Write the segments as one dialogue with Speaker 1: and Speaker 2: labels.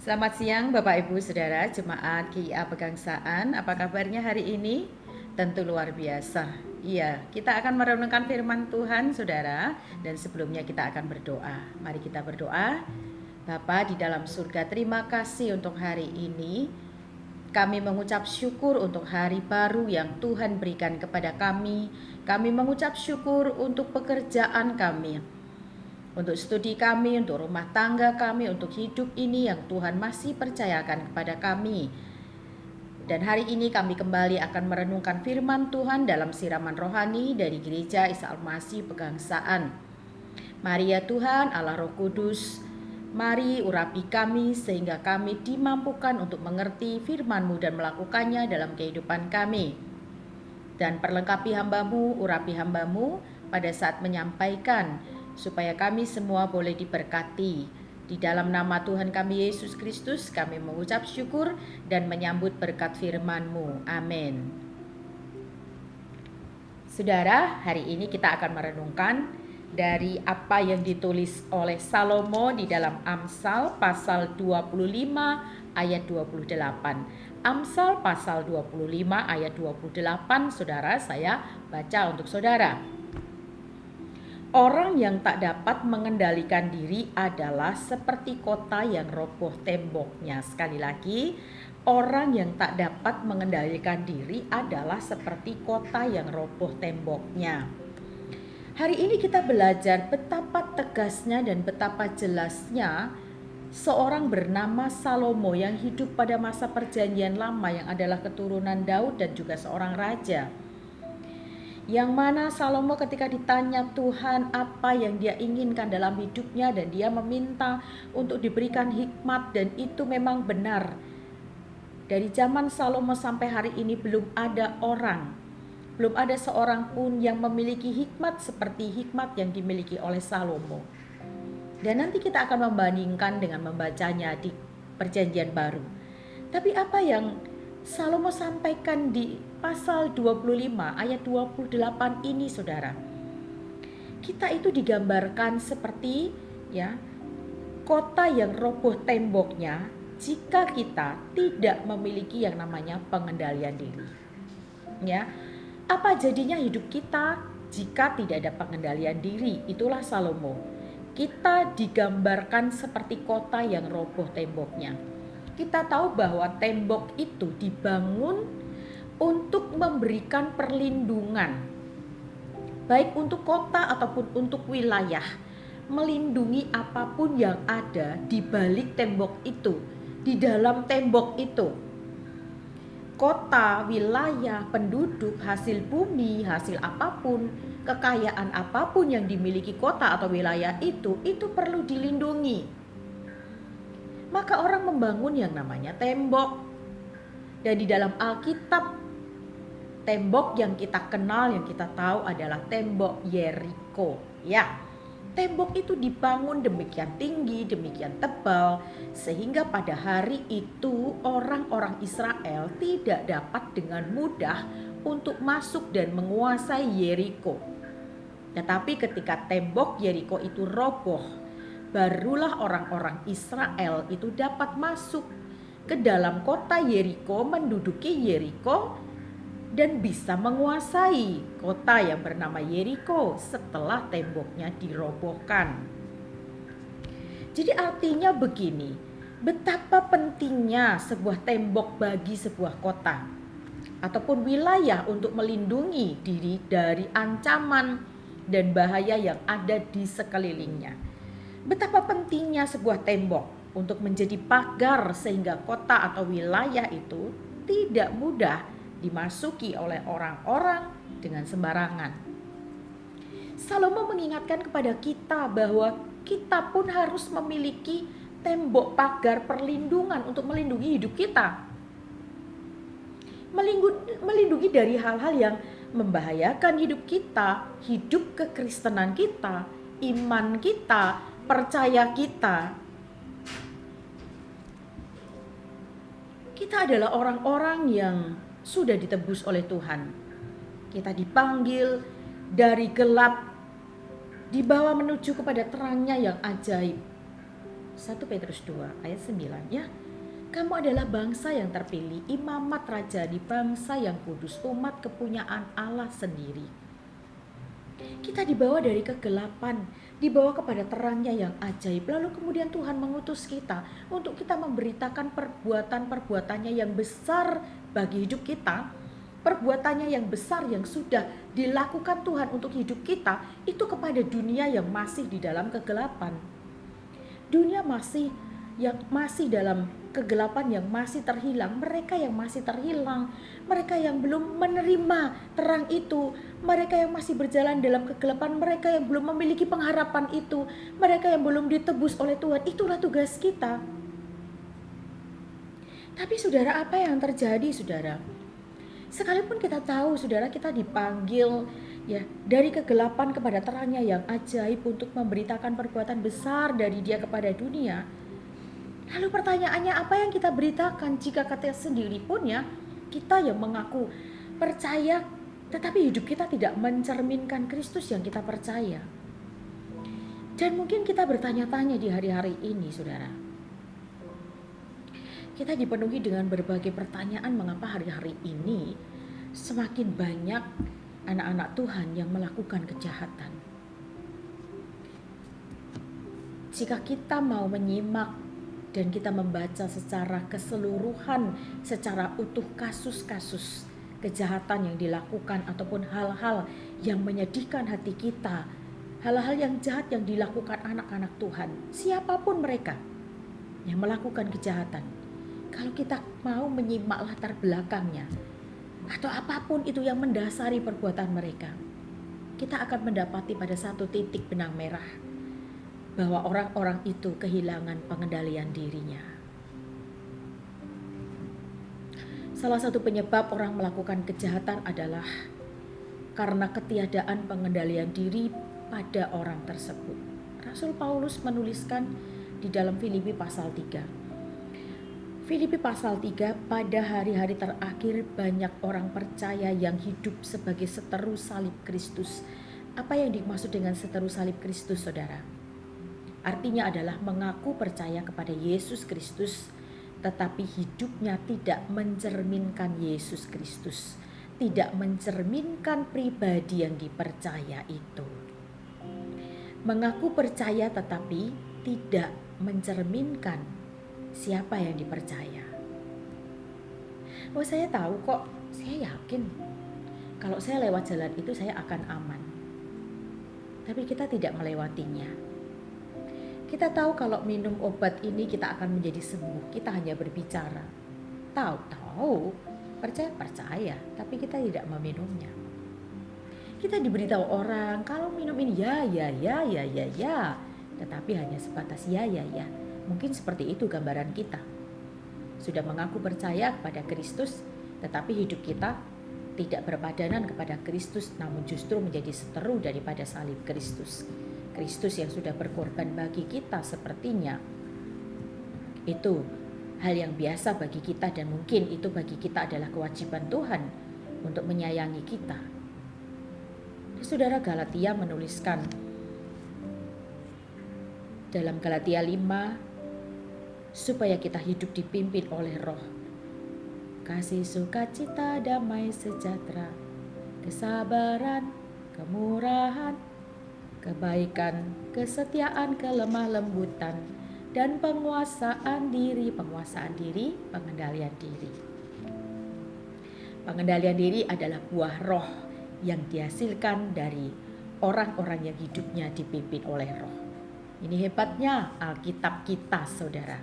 Speaker 1: Selamat siang Bapak Ibu Saudara Jemaat GIA Pegangsaan. Apa kabarnya hari ini? Tentu luar biasa. Iya, kita akan merenungkan firman Tuhan Saudara, dan sebelumnya kita akan berdoa. Mari kita berdoa. Bapa di dalam surga, terima kasih untuk hari ini. Kami mengucap syukur untuk hari baru yang Tuhan berikan kepada kami. Kami mengucap syukur untuk pekerjaan kami, untuk studi kami, untuk rumah tangga kami, untuk hidup ini yang Tuhan masih percayakan kepada kami. Dan hari ini kami kembali akan merenungkan firman Tuhan dalam siraman rohani dari Gereja Isa Al-Masih Pegangsaan. Mari ya Tuhan Allah Roh Kudus, mari urapi kami sehingga kami dimampukan untuk mengerti firman-Mu dan melakukannya dalam kehidupan kami. Dan perlengkapi hamba-Mu, urapi hamba-Mu pada saat menyampaikan, supaya kami semua boleh diberkati. Di dalam nama Tuhan kami Yesus Kristus kami mengucap syukur dan menyambut berkat firman-Mu. Amin. Saudara, hari ini kita akan merenungkan dari apa yang ditulis oleh Salomo di dalam Amsal pasal 25 ayat 28. Amsal pasal 25 ayat 28, Saudara, saya baca untuk Saudara. Orang yang tak dapat mengendalikan diri adalah seperti kota yang roboh temboknya. Sekali lagi, orang yang tak dapat mengendalikan diri adalah seperti kota yang roboh temboknya. Hari ini kita belajar betapa tegasnya dan betapa jelasnya seorang bernama Salomo yang hidup pada masa perjanjian lama, yang adalah keturunan Daud dan juga seorang raja. Yang mana Salomo ketika ditanya Tuhan apa yang dia inginkan dalam hidupnya, dan dia meminta untuk diberikan hikmat, dan itu memang benar. Dari zaman Salomo sampai hari ini belum ada seorang pun yang memiliki hikmat seperti hikmat yang dimiliki oleh Salomo. Dan nanti kita akan membandingkan dengan membacanya di Perjanjian Baru. Tapi apa yang Salomo sampaikan di pasal 25 ayat 28 ini, Saudara, kita itu digambarkan seperti kota yang roboh temboknya jika kita tidak memiliki yang namanya pengendalian diri. Apa jadinya hidup kita jika tidak ada pengendalian diri? Itulah Salomo. Kita digambarkan seperti kota yang roboh temboknya. Kita tahu bahwa tembok itu dibangun untuk memberikan perlindungan, baik untuk kota ataupun untuk wilayah, melindungi apapun yang ada di balik tembok itu, di dalam tembok itu. Kota, wilayah, penduduk, hasil bumi, hasil apapun, kekayaan apapun yang dimiliki kota atau wilayah itu perlu dilindungi. Maka orang membangun yang namanya tembok. Dan di dalam Alkitab, tembok yang kita kenal, yang kita tahu adalah tembok Yeriko. Tembok itu dibangun demikian tinggi, demikian tebal, sehingga pada hari itu orang-orang Israel tidak dapat dengan mudah untuk masuk dan menguasai Yeriko. Tetapi ketika tembok Yeriko itu roboh, barulah orang-orang Israel itu dapat masuk ke dalam kota Yeriko, menduduki Yeriko, dan bisa menguasai kota yang bernama Yeriko setelah temboknya dirobohkan. Jadi artinya begini, betapa pentingnya sebuah tembok bagi sebuah kota ataupun wilayah untuk melindungi diri dari ancaman dan bahaya yang ada di sekelilingnya. Betapa pentingnya sebuah tembok untuk menjadi pagar sehingga kota atau wilayah itu tidak mudah dimasuki oleh orang-orang dengan sembarangan. Salomo mengingatkan kepada kita bahwa kita pun harus memiliki tembok pagar perlindungan untuk melindungi hidup kita. Melindungi dari hal-hal yang membahayakan hidup kita, hidup kekristenan kita, iman kita, percaya kita. Kita adalah orang-orang yang sudah ditebus oleh Tuhan. Kita dipanggil dari gelap, dibawa menuju kepada terangnya yang ajaib. 1 Petrus 2 ayat 9 ya. Kamu adalah bangsa yang terpilih, imamat raja di bangsa yang kudus, umat kepunyaan Allah sendiri. Kita dibawa dari kegelapan, dibawa kepada terangnya yang ajaib. Lalu kemudian Tuhan mengutus kita untuk kita memberitakan perbuatan-perbuatannya yang besar bagi hidup kita. Perbuatannya yang besar yang sudah dilakukan Tuhan untuk hidup kita itu kepada dunia yang masih di dalam kegelapan. Dunia yang masih dalam kegelapan, yang masih terhilang, mereka yang masih terhilang, mereka yang belum menerima terang itu, mereka yang masih berjalan dalam kegelapan, mereka yang belum memiliki pengharapan itu, mereka yang belum ditebus oleh Tuhan. Itulah tugas kita. Tapi saudara, apa yang terjadi saudara? Sekalipun kita tahu saudara, kita dipanggil ya dari kegelapan kepada terangnya yang ajaib untuk memberitakan perbuatan besar dari Dia kepada dunia. Lalu pertanyaannya, apa yang kita beritakan jika kita sendiri pun ya, kita yang mengaku percaya tetapi hidup kita tidak mencerminkan Kristus yang kita percaya. Dan mungkin kita bertanya-tanya di hari-hari ini saudara. Kita dipenuhi dengan berbagai pertanyaan mengapa hari-hari ini semakin banyak anak-anak Tuhan yang melakukan kejahatan. Jika kita mau menyimak dan kita membaca secara keseluruhan, secara utuh kasus-kasus kejahatan yang dilakukan ataupun hal-hal yang menyedihkan hati kita, hal-hal yang jahat yang dilakukan anak-anak Tuhan, siapapun mereka yang melakukan kejahatan, kalau kita mau menyimak latar belakangnya atau apapun itu yang mendasari perbuatan mereka, kita akan mendapati pada satu titik benang merah bahwa orang-orang itu kehilangan pengendalian dirinya. Salah satu penyebab orang melakukan kejahatan adalah karena ketiadaan pengendalian diri pada orang tersebut. Rasul Paulus menuliskan di dalam Filipi pasal 3. Filipi pasal 3, pada hari-hari terakhir banyak orang percaya yang hidup sebagai seteru salib Kristus. Apa yang dimaksud dengan seteru salib Kristus, saudara? Artinya adalah mengaku percaya kepada Yesus Kristus, tetapi hidupnya tidak mencerminkan Yesus Kristus, tidak mencerminkan pribadi yang dipercaya itu. Mengaku percaya tetapi tidak mencerminkan siapa yang dipercaya. Oh, saya tahu kok, saya yakin kalau saya lewat jalan itu saya akan aman. Tapi kita tidak melewatinya. Kita tahu kalau minum obat ini kita akan menjadi sembuh. Kita hanya berbicara. Tahu, percaya, tapi kita tidak meminumnya. Kita diberitahu orang kalau minum ini ya. Tetapi hanya sebatas ya. Mungkin seperti itu gambaran kita. Sudah mengaku percaya kepada Kristus, tetapi hidup kita tidak berpadanan kepada Kristus, namun justru menjadi seteru daripada salib Kristus. Kristus yang sudah berkorban bagi kita sepertinya. Itu hal yang biasa bagi kita dan mungkin itu bagi kita adalah kewajiban Tuhan untuk menyayangi kita. Saudara, Galatia menuliskan dalam Galatia 5, supaya kita hidup dipimpin oleh Roh. Kasih, sukacita, damai, sejahtera, kesabaran, kemurahan, kebaikan, kesetiaan, kelemah lembutan, dan penguasaan diri, pengendalian diri. Pengendalian diri adalah buah roh yang dihasilkan dari orang-orang yang hidupnya dipimpin oleh Roh. Ini hebatnya Alkitab kita, saudara.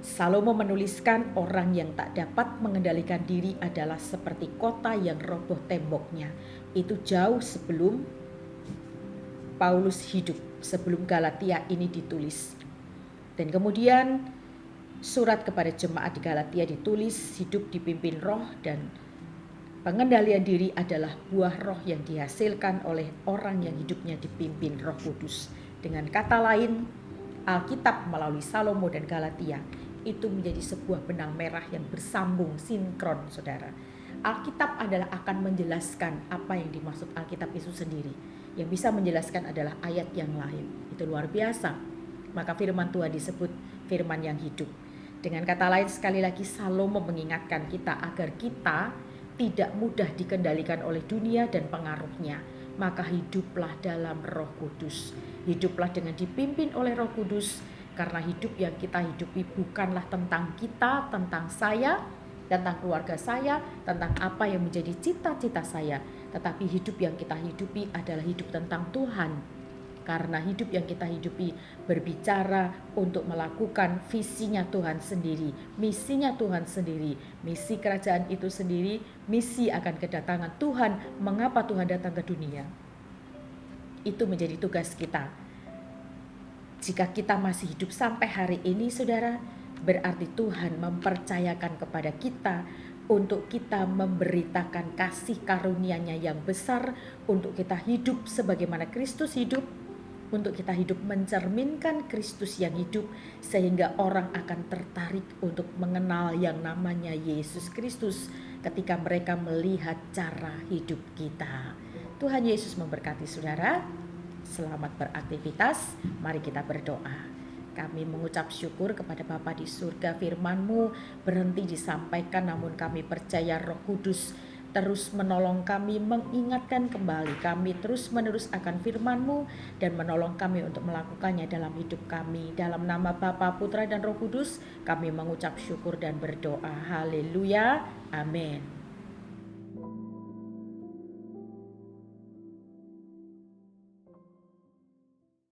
Speaker 1: Salomo menuliskan orang yang tak dapat mengendalikan diri adalah seperti kota yang roboh temboknya. Itu jauh sebelum Paulus hidup, sebelum Galatia ini ditulis. Dan kemudian surat kepada jemaat di Galatia ditulis, hidup dipimpin roh dan pengendalian diri adalah buah roh yang dihasilkan oleh orang yang hidupnya dipimpin Roh Kudus. Dengan kata lain, Alkitab melalui Salomo dan Galatia itu menjadi sebuah benang merah yang bersambung, sinkron, saudara. Alkitab adalah akan menjelaskan apa yang dimaksud Alkitab itu sendiri. Yang bisa menjelaskan adalah ayat yang lain. Itu luar biasa. Maka firman Tuhan disebut firman yang hidup. Dengan kata lain, sekali lagi Salomo mengingatkan kita agar kita tidak mudah dikendalikan oleh dunia dan pengaruhnya. Maka hiduplah dalam Roh Kudus. Hiduplah dengan dipimpin oleh Roh Kudus, karena hidup yang kita hidupi bukanlah tentang kita, tentang saya, tentang keluarga saya, tentang apa yang menjadi cita-cita saya, tetapi hidup yang kita hidupi adalah hidup tentang Tuhan. Karena hidup yang kita hidupi berbicara untuk melakukan visinya Tuhan sendiri, misinya Tuhan sendiri, misi kerajaan itu sendiri, misi akan kedatangan Tuhan, mengapa Tuhan datang ke dunia. Itu menjadi tugas kita. Jika kita masih hidup sampai hari ini, saudara, berarti Tuhan mempercayakan kepada kita untuk kita memberitakan kasih karunia-Nya yang besar, untuk kita hidup sebagaimana Kristus hidup, untuk kita hidup mencerminkan Kristus yang hidup, sehingga orang akan tertarik untuk mengenal yang namanya Yesus Kristus ketika mereka melihat cara hidup kita. Tuhan Yesus memberkati saudara. Selamat beraktivitas. Mari kita berdoa. Kami mengucap syukur kepada Bapa di surga, firman-Mu berhenti disampaikan, namun kami percaya Roh Kudus terus menolong kami, mengingatkan kembali kami terus-menerus akan firman-Mu dan menolong kami untuk melakukannya dalam hidup kami. Dalam nama Bapa, Putra, dan Roh Kudus, kami mengucap syukur dan berdoa. Haleluya. Amin.